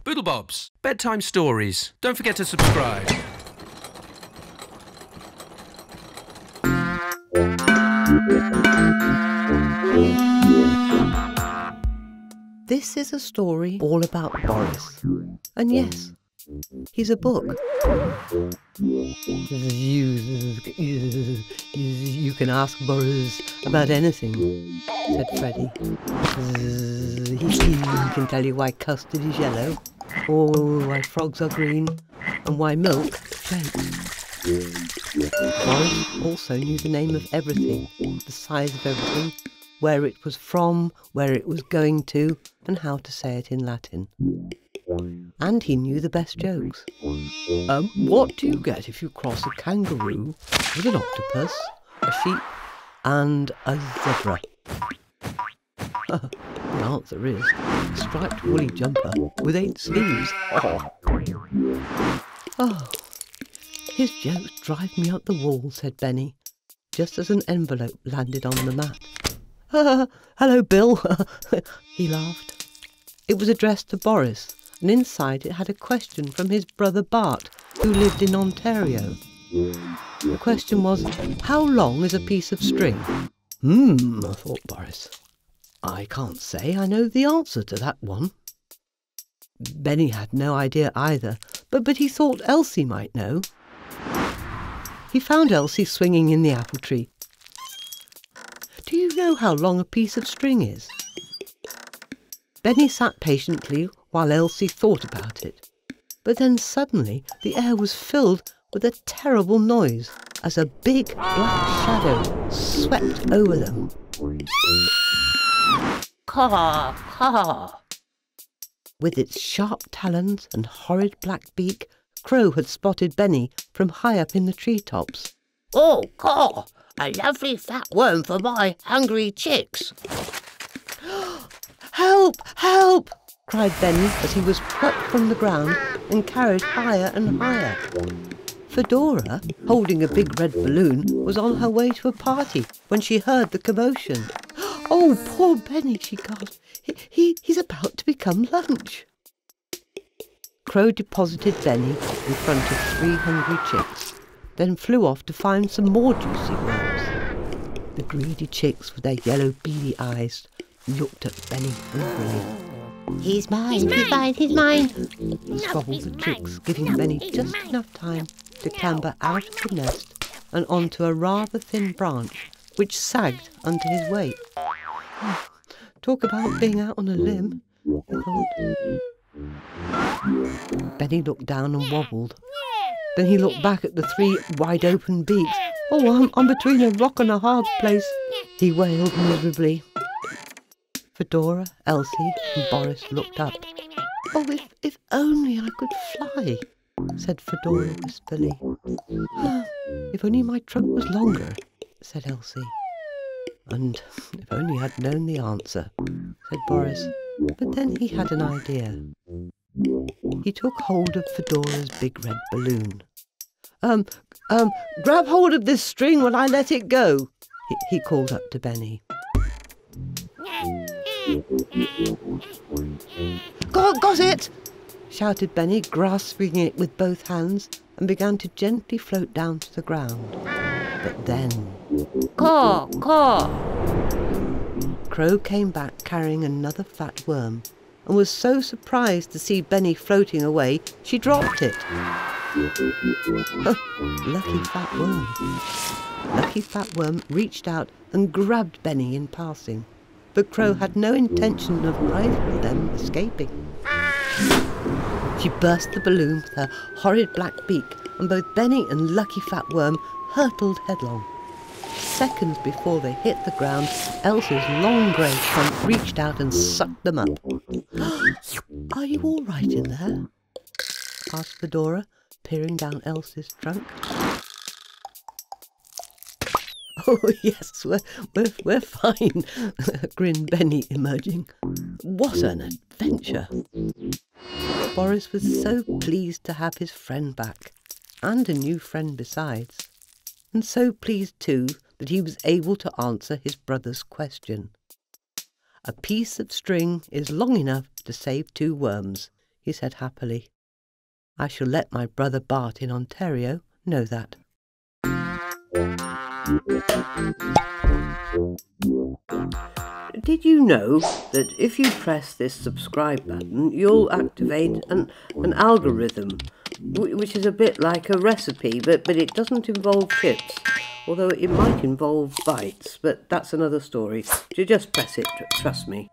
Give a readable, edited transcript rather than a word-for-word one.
BoodleBobs, bedtime stories. Don't forget to subscribe. This is a story all about Boris. And yes, he's a book. You can ask Boris about anything, said Freddie. He can tell you why custard is yellow, or why frogs are green, and why milk shakes. Boris also knew the name of everything, the size of everything, where it was from, where it was going to, and how to say it in Latin. And he knew the best jokes. What do you get if you cross a kangaroo with an octopus, a sheep, and a zebra? The answer is a striped woolly jumper with 8 sleeves. Oh, his jokes drive me up the wall, said Benny, just as an envelope landed on the mat. Hello, Bill, he laughed. It was addressed to Boris, and inside it had a question from his brother Bart, who lived in Ontario. The question was, how long is a piece of string? Thought Boris. I can't say I know the answer to that one. Benny had no idea either, but he thought Elsie might know. He found Elsie swinging in the apple tree. Do you know how long a piece of string is? Benny sat patiently while Elsie thought about it. But then suddenly the air was filled with a terrible noise as a big black shadow swept over them. Caw, caw. With its sharp talons and horrid black beak, Crow had spotted Benny from high up in the treetops. Oh, caw! A lovely fat worm for my hungry chicks. Help! Help! Cried Benny as he was plucked from the ground and carried higher and higher. Fedora, holding a big red balloon, was on her way to a party when she heard the commotion. Oh, poor Benny, she gasped. He's about to become lunch. Crow deposited Benny in front of 3 hungry chicks, then flew off to find some more juicy worms. The greedy chicks with their yellow beady eyes looked at Benny angrily. He's mine, he's mine, he's mine, squabbled the chicks, giving Benny just enough time to clamber out of the nest and onto a rather thin branch which sagged under his weight. Talk about being out on a limb, he thought. Benny looked down and wobbled. Then he looked back at the 3 wide-open beaks. Oh, I'm between a rock and a hard place, he wailed miserably. Fedora, Elsie and Boris looked up. Oh, if only I could fly, said Fedora wistfully. If only my trunk was longer, said Elsie. And if only I'd known the answer, said Boris. But then he had an idea. He took hold of Fedora's big red balloon. Grab hold of this string when I let it go, he called up to Benny. Got it! Shouted Benny, grasping it with both hands, and began to gently float down to the ground. But then... Caw, caw! Crow came back carrying another fat worm, and was so surprised to see Benny floating away, she dropped it. Lucky Fat Worm. Lucky Fat Worm reached out and grabbed Benny in passing, but Crow had no intention of either of them escaping. She burst the balloon with her horrid black beak, and both Benny and Lucky Fat Worm hurtled headlong. Seconds before they hit the ground, Elsie's long grey trunk reached out and sucked them up. Are you all right in there? Asked Fedora, peering down Elsie's trunk. Oh, yes, we're fine, grinned Benny, emerging. What an adventure! Boris was so pleased to have his friend back, and a new friend besides, and so pleased too that he was able to answer his brother's question. A piece of string is long enough to save 2 worms, he said happily. I shall let my brother Bart in Ontario know that. Did you know that if you press this subscribe button, you'll activate an algorithm, which is a bit like a recipe, but it doesn't involve chips, although it might involve bites, but that's another story. You just press it, trust me.